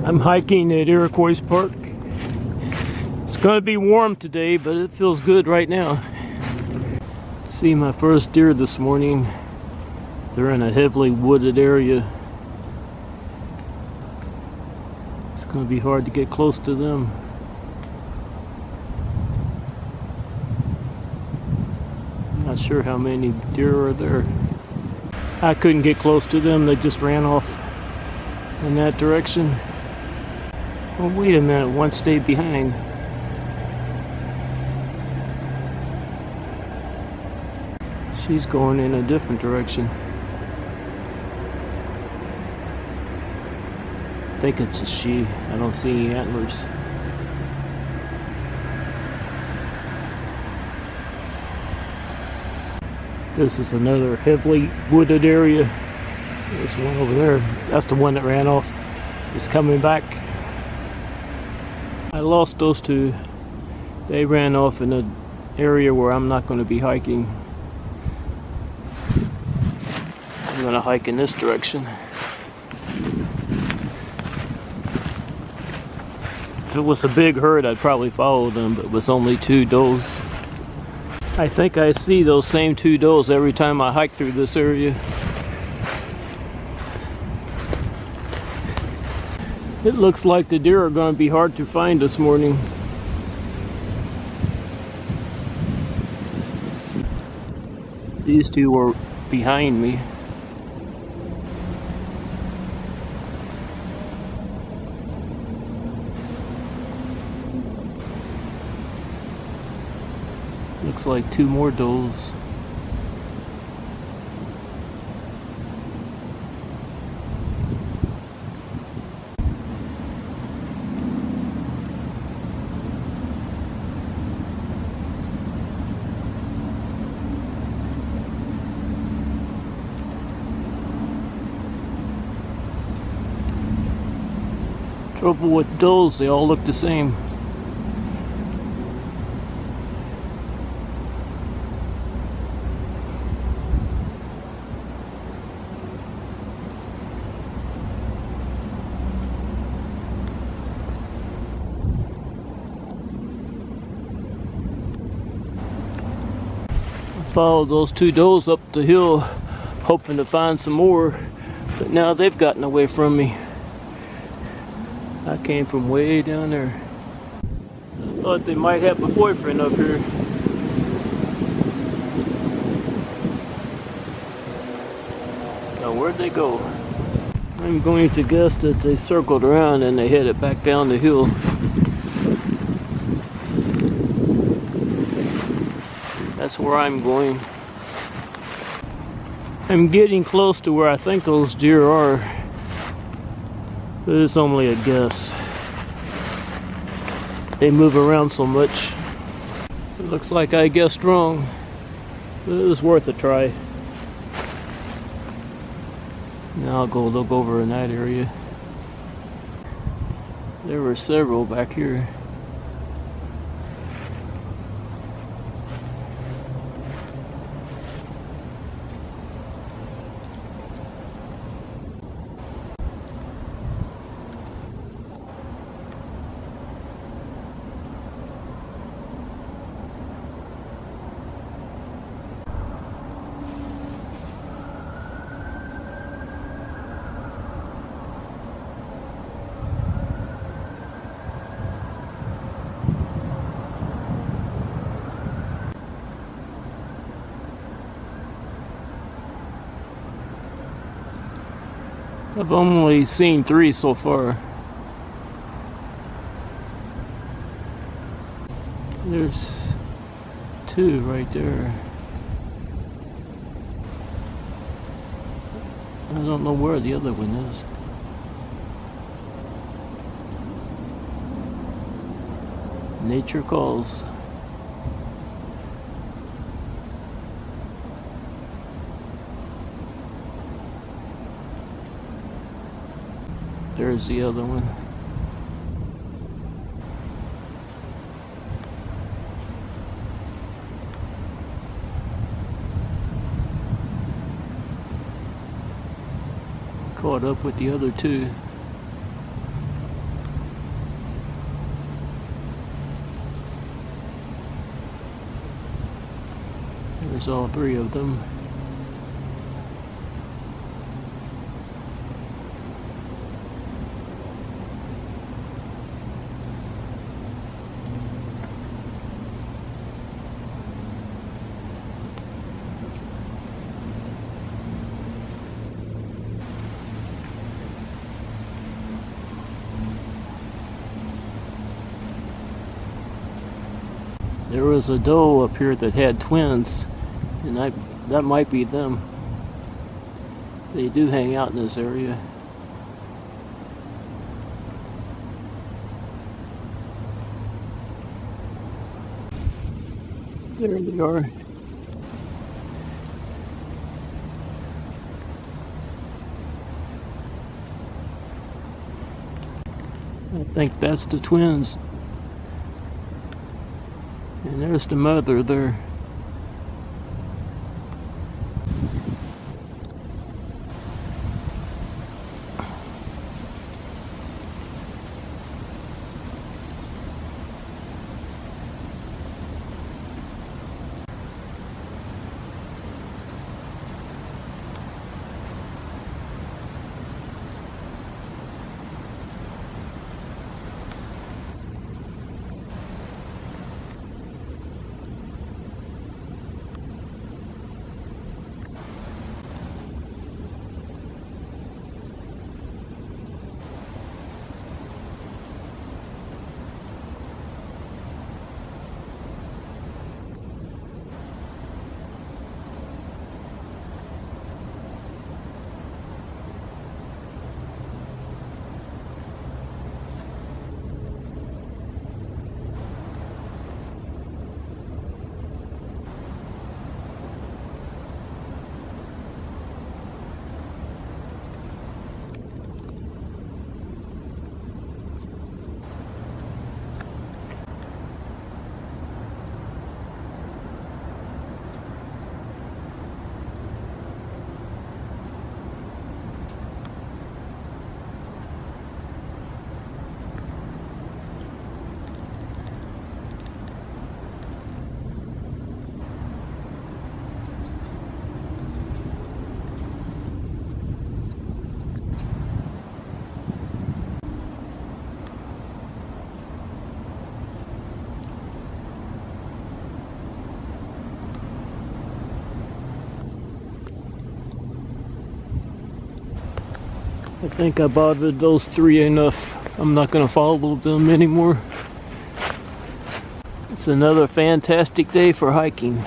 I'm hiking at Iroquois Park. It's going to be warm today, but it feels good right now. See my first deer this morning. They're in a heavily wooded area. It's going to be hard to get close to them. I'm not sure how many deer are there. I couldn't get close to them. They just ran off in that direction. Oh, wait a minute, one stayed behind. She's going in a different direction. I think it's a she. I don't see any antlers. This is another heavily wooded area. There's one over there. That's the one that ran off. It's coming back. I lost those two. They ran off in an area where I'm not going to be hiking. I'm going to hike in this direction. If it was a big herd, I'd probably follow them, but it was only two does. I think I see those same two does every time I hike through this area. It looks like the deer are going to be hard to find this morning. These two were behind me. Looks like two more does. Trouble with does, they all look the same. I followed those two does up the hill, hoping to find some more, but now they've gotten away from me. I came from way down there. I thought they might have a boyfriend up here. Now where'd they go? I'm going to guess that they circled around and they headed back down the hill. That's where I'm going. I'm getting close to where I think those deer are. But it's only a guess. They move around so much. It looks like I guessed wrong. But it was worth a try. Now I'll go look over in that area. There were several back here. I've only seen 3 so far. There's 2 right there. I don't know where the other one is. Nature calls. There's the other one. Caught up with the other two. There's all three of them. There was a doe up here that had twins, and that might be them. They do hang out in this area. There they are. I think that's the twins. And there's the mother there. I think I bothered those three enough. I'm not going to follow them anymore. It's another fantastic day for hiking.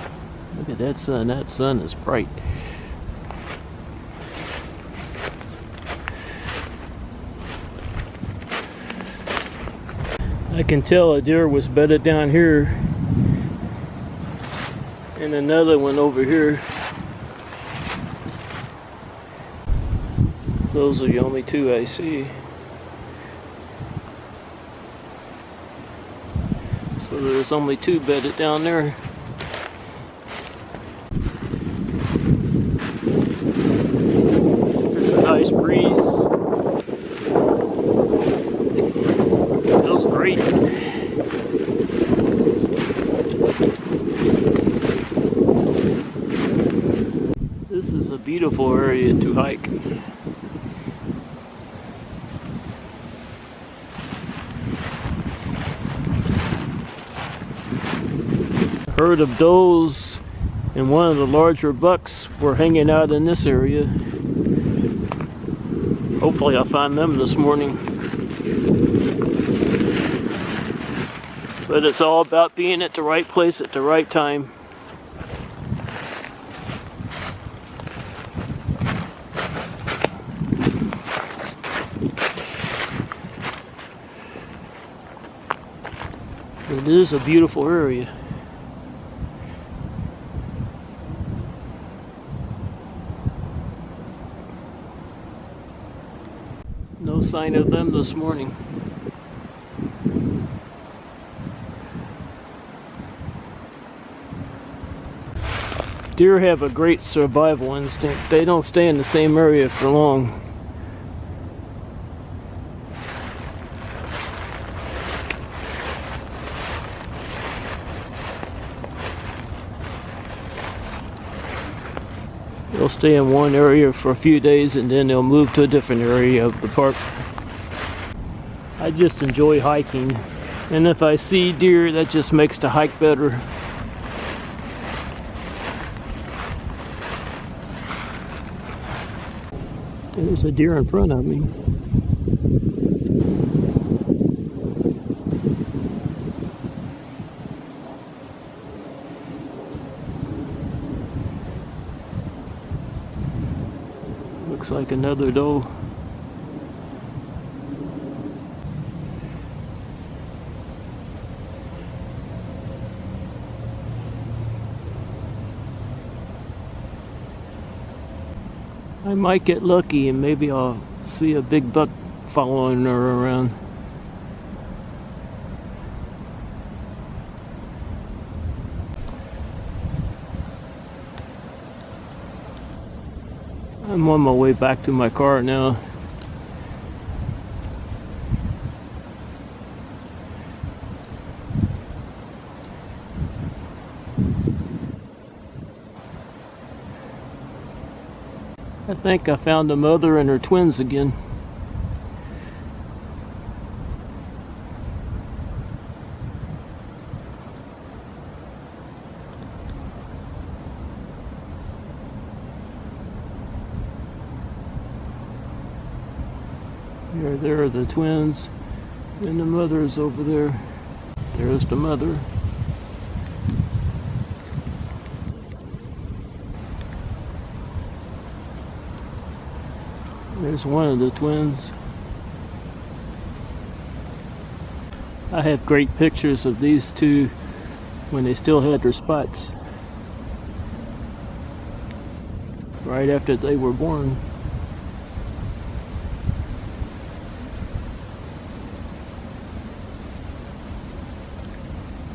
Look at that sun. That sun is bright. I can tell a deer was bedded down here and another one over here. Those are the only two I see. So there's only two bedded down there. There's a nice breeze. Feels great. This is a beautiful area to hike. Herd of does and one of the larger bucks were hanging out in this area. Hopefully I'll find them this morning. But it's all about being at the right place at the right time. It is a beautiful area. No sign of them this morning. Deer have a great survival instinct. They don't stay in the same area for long. They'll stay in one area for a few days and then they'll move to a different area of the park. I just enjoy hiking, and if I see deer, that just makes the hike better. There's a deer in front of me. Looks like another doe. I might get lucky and maybe I'll see a big buck following her around. I'm on my way back to my car now. I think I found a mother and her twins again. There are the twins, and the mother is over there. There's the mother. There's one of the twins. I have great pictures of these two when they still had their spots, right after they were born.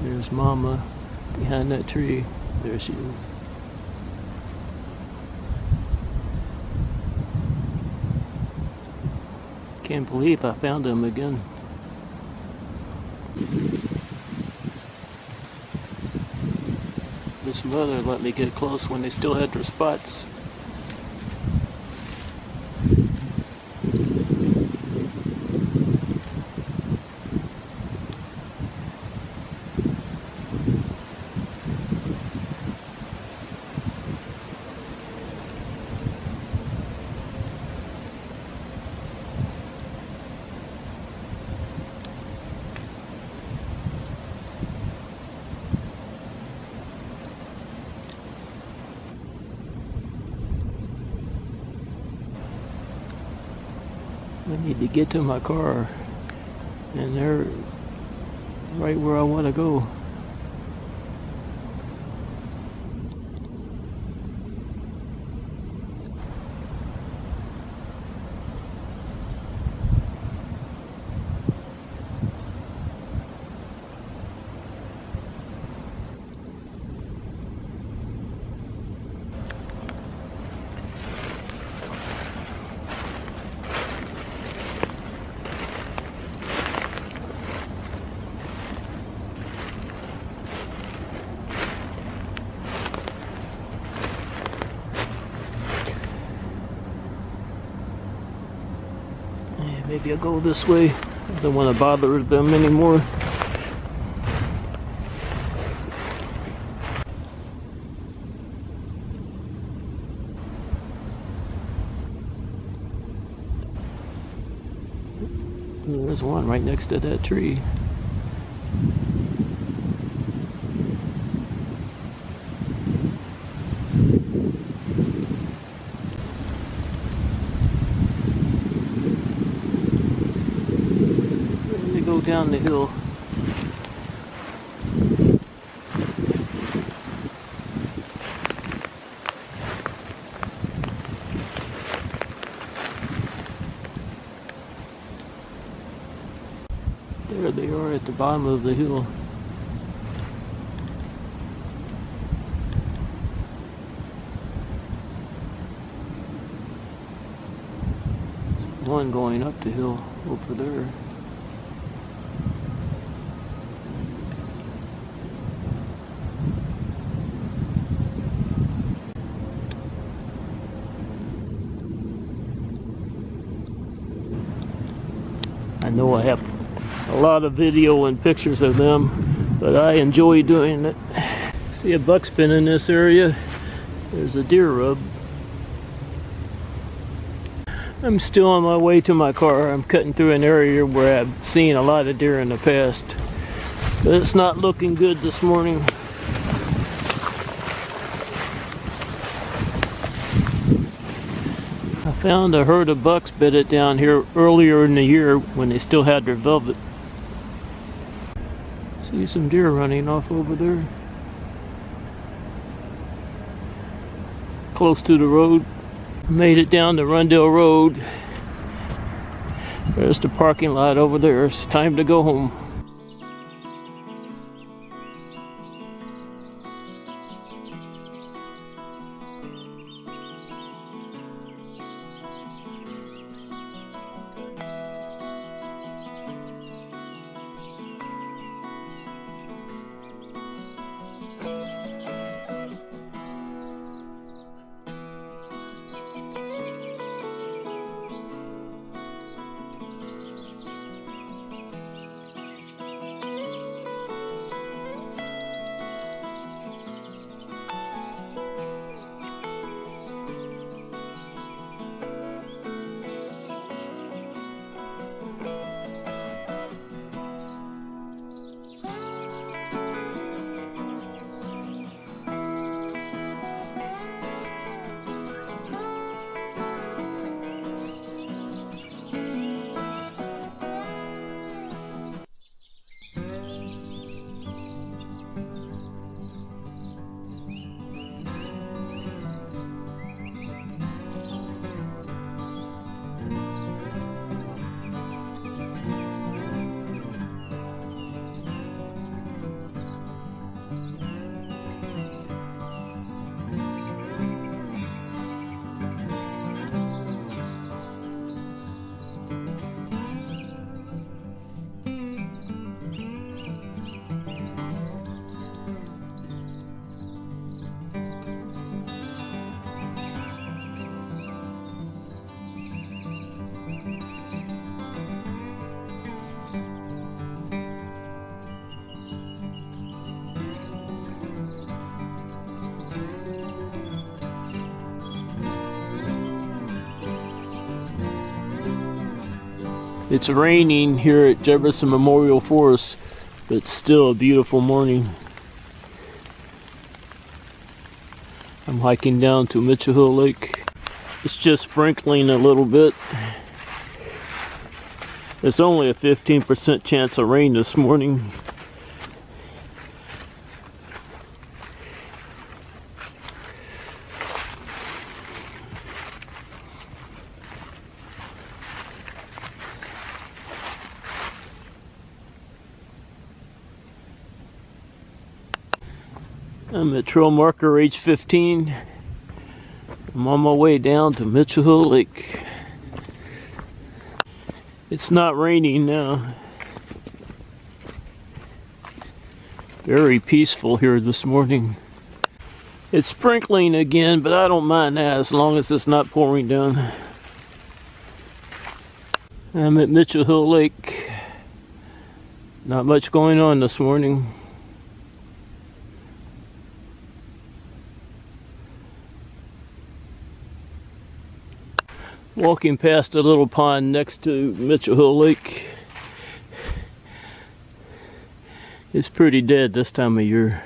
There's Mama behind that tree. There she is. Can't believe I found them again. This mother let me get close when they still had their spots. I need to get to my car, and they're right where I want to go. Maybe I'll go this way. I don't want to bother them anymore. There's one right next to that tree. Go down the hill. There they are at the bottom of the hill. There's one going up the hill over there. I know I have a lot of video and pictures of them, but I enjoy doing it. See a buckspin in this area. There's a deer rub. I'm still on my way to my car. I'm cutting through an area where I've seen a lot of deer in the past, but it's not looking good this morning. I found a herd of bucks bedded down here earlier in the year when they still had their velvet. See some deer running off over there. Close to the road. Made it down the Rundell Road. There's the parking lot over there. It's time to go home. It's raining here at Jefferson Memorial Forest, but it's still a beautiful morning. I'm hiking down to Mitchell Hill Lake. It's just sprinkling a little bit. There's only a 15% chance of rain this morning. I'm at trail marker age 15. I'm on my way down to Mitchell Hill Lake. It's not raining now. Very peaceful here this morning. It's sprinkling again, but I don't mind that as long as it's not pouring down. I'm at Mitchell Hill Lake. Not much going on this morning. Walking past a little pond next to Mitchell Hill Lake. It's pretty dead this time of year.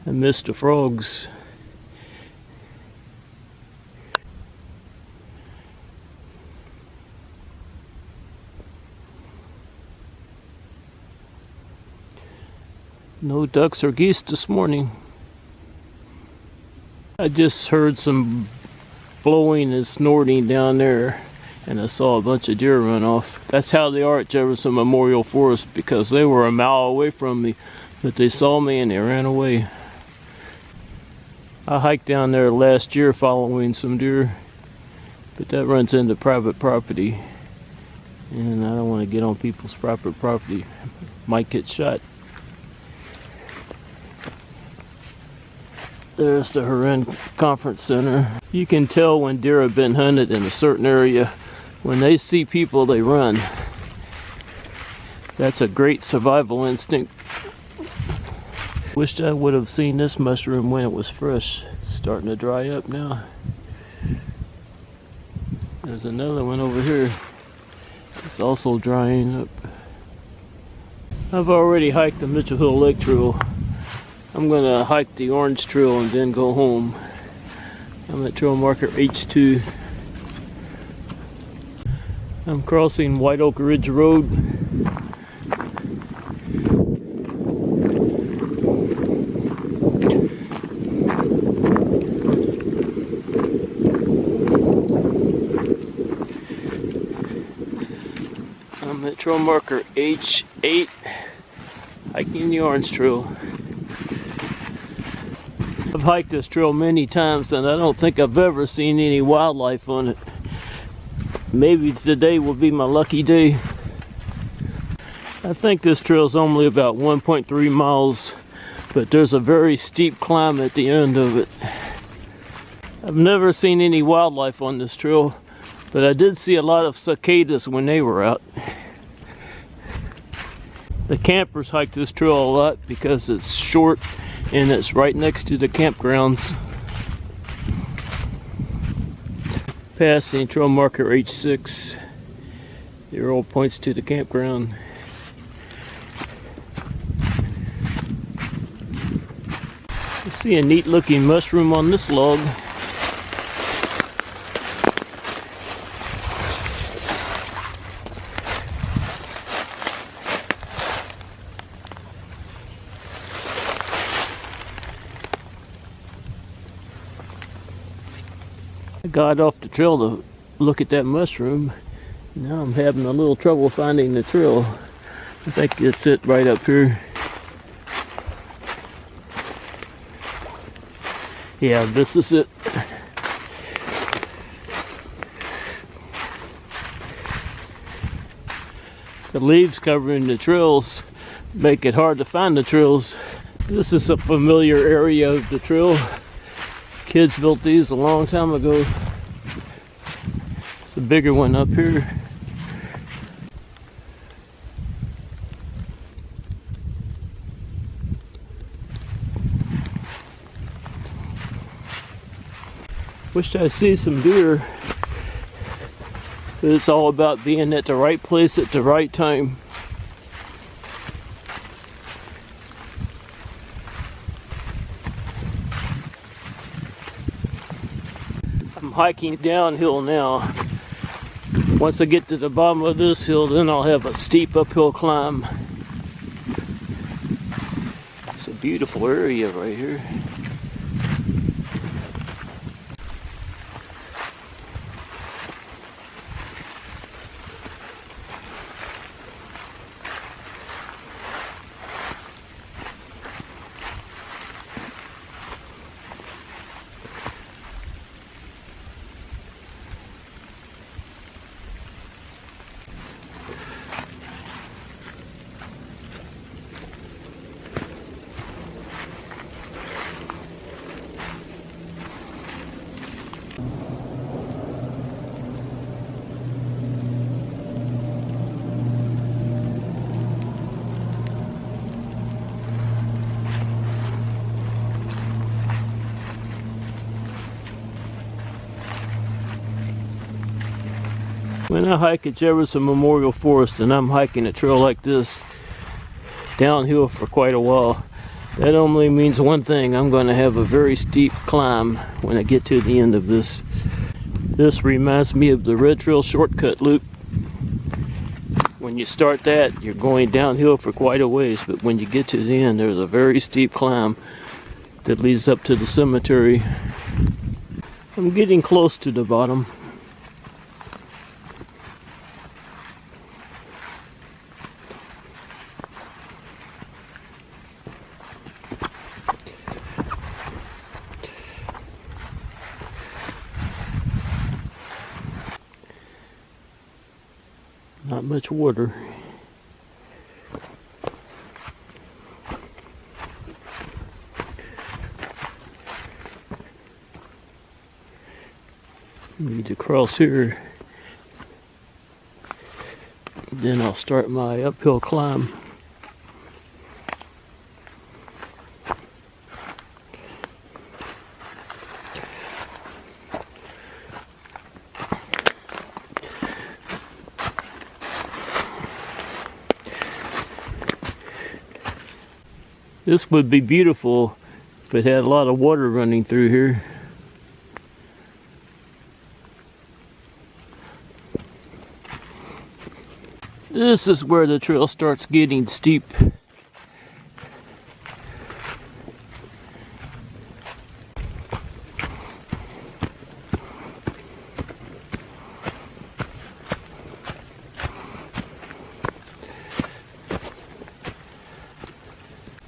I miss the frogs. No ducks or geese this morning. I just heard some blowing and snorting down there, and I saw a bunch of deer run off. That's how they are at Jefferson Memorial Forest, because they were a mile away from me, but they saw me and they ran away. I hiked down there last year following some deer, but that runs into private property, and I don't want to get on people's private property. Might get shot. There's the Huron Conference Center. You can tell when deer have been hunted in a certain area. When they see people, they run. That's a great survival instinct. Wished I would have seen this mushroom when it was fresh. It's starting to dry up now. There's another one over here. It's also drying up. I've already hiked the Mitchell Hill Lake Trail. I'm gonna hike the Orange Trail and then go home. I'm at trail marker H2. I'm crossing White Oak Ridge Road. I'm at trail marker H8, hiking the Orange Trail. I've hiked this trail many times and I don't think I've ever seen any wildlife on it. Maybe today will be my lucky day. I think this trail is only about 1.3 miles, but there's a very steep climb at the end of it. I've never seen any wildlife on this trail, but I did see a lot of cicadas when they were out. The campers hike this trail a lot because it's short and it's right next to the campgrounds. Passing trail marker H6. The arrow points to the campground. I see a neat looking mushroom on this log. I got off the trail to look at that mushroom. Now I'm having a little trouble finding the trail. I think it's it right up here. Yeah, this is it. The leaves covering the trails make it hard to find the trails. This is a familiar area of the trail. Kids built these a long time ago. It's a bigger one up here. Wish I'd see some deer. But it's all about being at the right place at the right time. I'm hiking downhill now. Once I get to the bottom of this hill, then I'll have a steep uphill climb. It's a beautiful area right here. When I hike at Jefferson Memorial Forest and I'm hiking a trail like this downhill for quite a while, that only means one thing: I'm going to have a very steep climb when I get to the end of this. This reminds me of the Red Trail shortcut loop. When you start that, you're going downhill for quite a ways, but when you get to the end, there's a very steep climb that leads up to the cemetery. I'm getting close to the bottom. Not much water. Need to cross here. Then I'll start my uphill climb. This would be beautiful if it had a lot of water running through here. This is where the trail starts getting steep.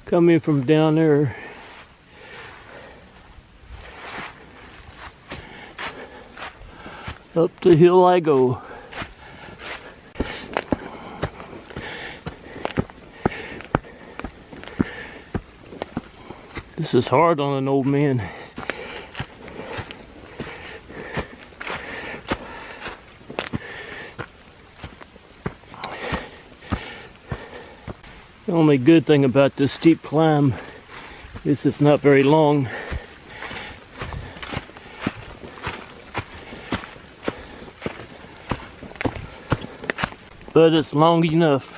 Coming from down there, up the hill I go. This is hard on an old man. The only good thing about this steep climb is it's not very long. But it's long enough.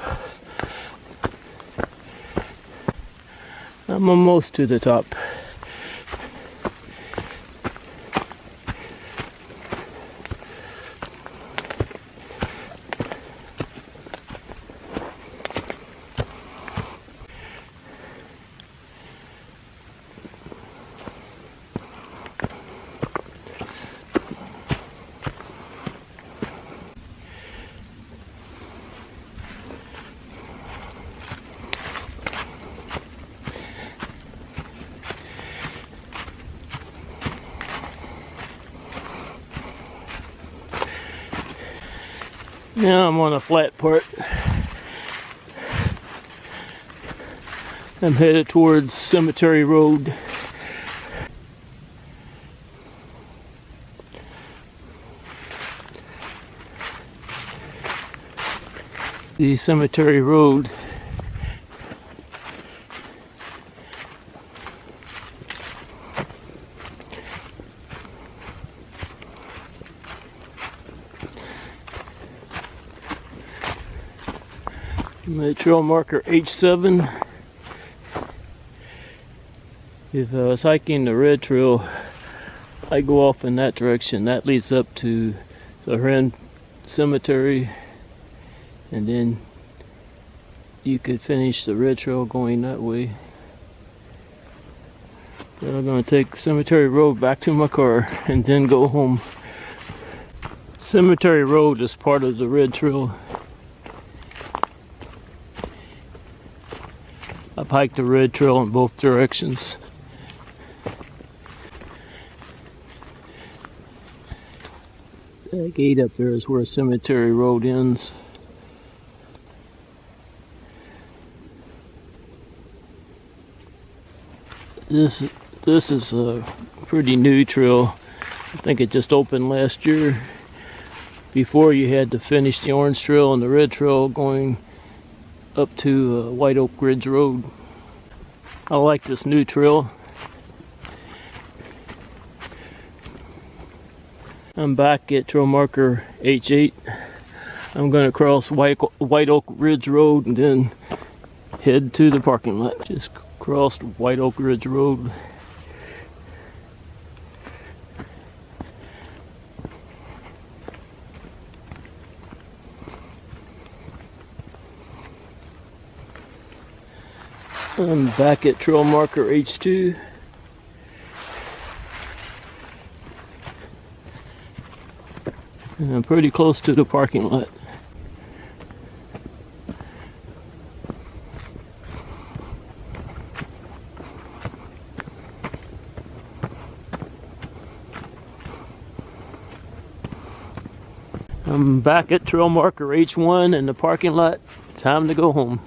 I'm almost to the top. Now I'm on a flat part. I'm headed towards Cemetery Road. The Cemetery Road. My trail marker H7. If I was hiking the red trail, I go off in that direction. That leads up to the Ren Cemetery, and then you could finish the red trail going that way. Then I'm going to take Cemetery Road back to my car and then go home. Cemetery Road is part of the red trail. I've hiked the red trail in both directions. That gate up there is where Cemetery Road ends. This is a pretty new trail. I think it just opened last year. Before, you had to finish the orange trail and the red trail going up to White Oak Ridge Road. I like this new trail. I'm back at trail marker H8. I'm going to cross White Oak Ridge Road and then head to the parking lot. Just crossed White Oak Ridge Road. I'm back at trail marker H2. And I'm pretty close to the parking lot. I'm back at trail marker H1 in the parking lot. Time to go home.